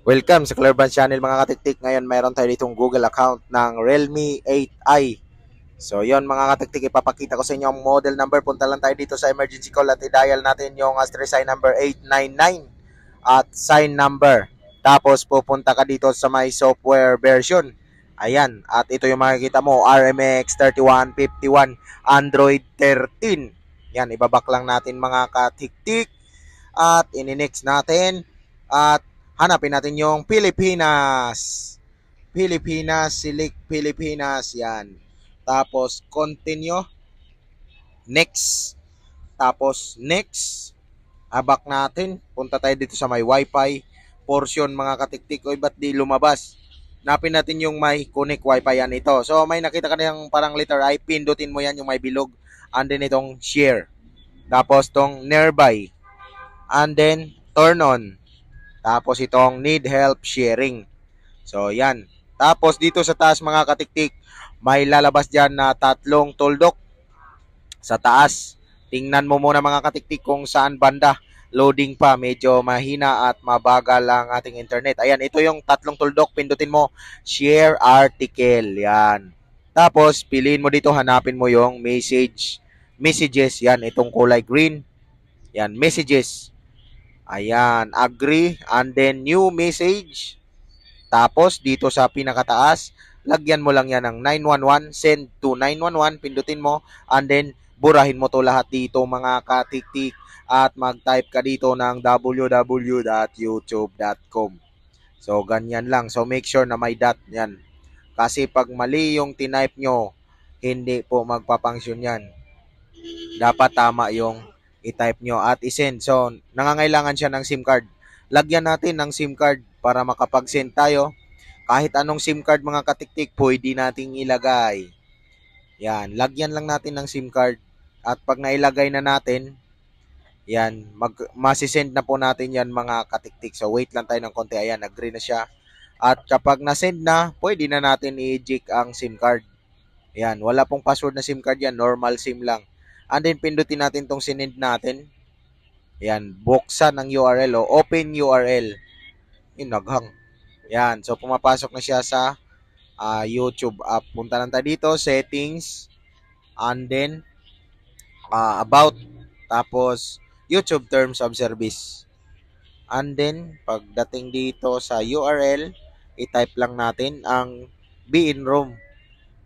Welcome sa Clearban Channel mga katiktik. Ngayon mayroon tayo ditong Google account ng Realme 8i. So yon mga katiktik, ipapakita ko sa inyo ang model number. Punta lang tayo dito sa emergency call at i-dial natin yung asterisk sign number 899 at sign number. Tapos pupunta ka dito sa my software version. Ayan, at ito yung makikita mo, RMX 3151 Android 13. Yan, ibabak lang natin mga katiktik at ini-next natin at hanapin natin yung Pilipinas. Pilipinas, select Pilipinas, yan. Tapos continue, next, tapos next, abak natin. Punta tayo dito sa may wifi portion mga katiktik. Oy, ba't di lumabas? Napin natin yung may connect wifi, yan ito. So may nakita ka na yung parang letter I, pindutin mo yan yung may bilog. And then itong share. Tapos tong nearby. And then turn on. Tapos itong need help sharing. So yan. Tapos dito sa taas mga katiktik, may lalabas dyan na tatlong tuldok sa taas. Tingnan mo muna mga katiktik kung saan banda. Loading pa, medyo mahina at mabagal ang ating internet. Ayan, ito yung tatlong tuldok. Pindutin mo, share article. Yan. Tapos, piliin mo dito, hanapin mo yung messages. Yan, itong kulay green. Yan, messages. Ayan, agree. And then, new message. Tapos, dito sa pinakataas, lagyan mo lang yan ng 911, send to 911, pindutin mo, and then, burahin mo to lahat dito mga katiktik, at mag-type ka dito ng www.youtube.com. So, ganyan lang. So, make sure na may dot yan. Kasi pag mali yung tinype nyo, hindi po magpapangsyon yan. Dapat tama yung i-type nyo at i-send. So, nangangailangan siya ng SIM card. Lagyan natin ng SIM card para makapag-send tayo. Kahit anong SIM card mga katiktik, pwede nating ilagay. Yan, lagyan lang natin ng SIM card. At pag nailagay na natin, yan, masisend na po natin yan mga katiktik. So, wait lang tayo ng konti. Ayan, agree na siya. At kapag na-send na, pwede na natin i-eject ang SIM card. Yan, wala pong password na SIM card yan. Normal SIM lang. And then, pindutin natin tong sinend natin. Yan, buksan ang URL o open URL. Yung naghang. Yan, so pumapasok na siya sa YouTube app. Punta lang tayo dito, settings, and then about, tapos YouTube terms of service. And then, pagdating dito sa URL, i-type lang natin ang be in room.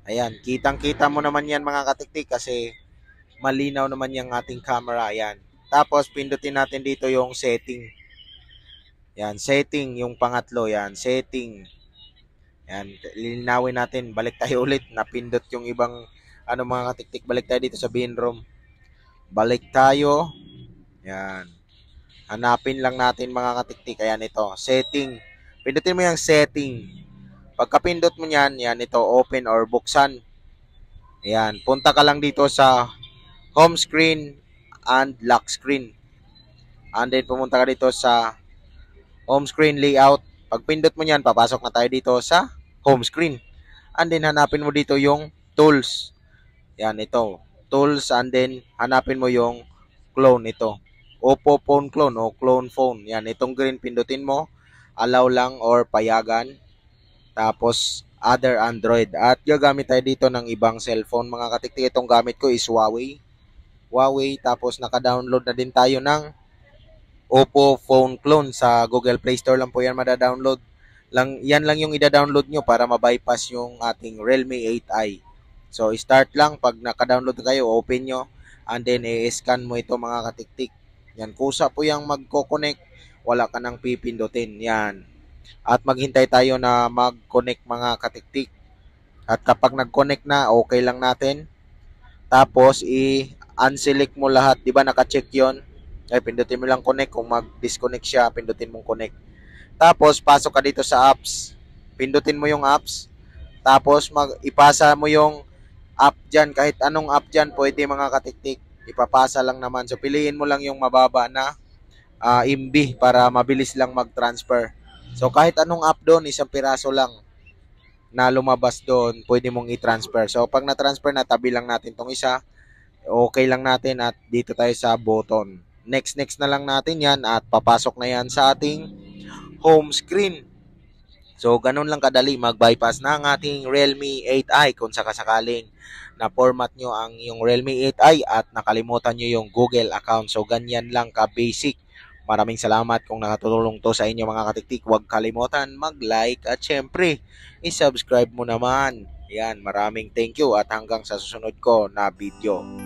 Ayan, kitang-kita mo naman yan mga katiktik kasi malinaw naman yung ating camera. Ayan. Tapos, pindutin natin dito yung setting. Yan, setting, yung pangatlo. Yan, setting. Yan, lilinawin natin. Balik tayo ulit. Napindot yung ibang, mga katiktik. Balik tayo dito sa bin room. Balik tayo. Yan. Hanapin lang natin mga katiktik. Ayan, ito. Setting. Pindutin mo yung setting. Pagkapindot mo yan, yan, ito, open or buksan. Ayan, punta ka lang dito sa home screen and lock screen. And then pumunta ka dito sa home screen layout. Pag pindot mo yan, papasok na tayo dito sa home screen. And then hanapin mo dito yung tools. Yan, ito. Tools, and then hanapin mo yung clone ito. Oppo phone clone o clone phone. Yan, itong green, pindutin mo. Allow lang or payagan. Tapos other Android. At gagamit tayo dito ng ibang cellphone. Mga katiktik, itong gamit ko is Huawei. Tapos naka-download na din tayo ng Oppo phone clone sa Google Play Store lang po yan mada-download. Yan lang yung ida-download nyo para ma-bypass yung ating Realme 8i. So, start lang. Pag naka-download kayo, open nyo. And then, i-scan mo ito mga katiktik. Yan, kusa po yung magko-connect. Wala ka nang pipindutin. Yan. At maghintay tayo na mag-connect mga katiktik. At kapag nag-connect na, okay lang natin. Tapos, unselect mo lahat, di ba naka-check yon? Ay, pindutin mo lang connect. Kung mag-disconnect siya, pindutin mong connect. Tapos, pasok ka dito sa apps. Pindutin mo yung apps. Tapos, ipasa mo yung app dyan. Kahit anong app dyan, pwede mga katiktik. Ipapasa lang naman. So, piliin mo lang yung mababa na MB para mabilis lang mag-transfer. So, kahit anong app doon, isang piraso lang na lumabas doon, pwede mong i-transfer. So, pag na-transfer na, tabi lang natin tong isa. Okay lang natin at dito tayo sa button. Next na lang natin yan at papasok na yan sa ating home screen. So, ganun lang kadali mag-bypass ng ating Realme 8i kung sakasakaling na format nyo ang yung Realme 8i at nakalimutan nyo yung Google account. So, ganyan lang ka-basic. Maraming salamat kung nakatulong to sa inyo mga katiktik. Huwag kalimutan mag-like at syempre, i-subscribe mo naman. Yan, maraming thank you at hanggang sa susunod ko na video.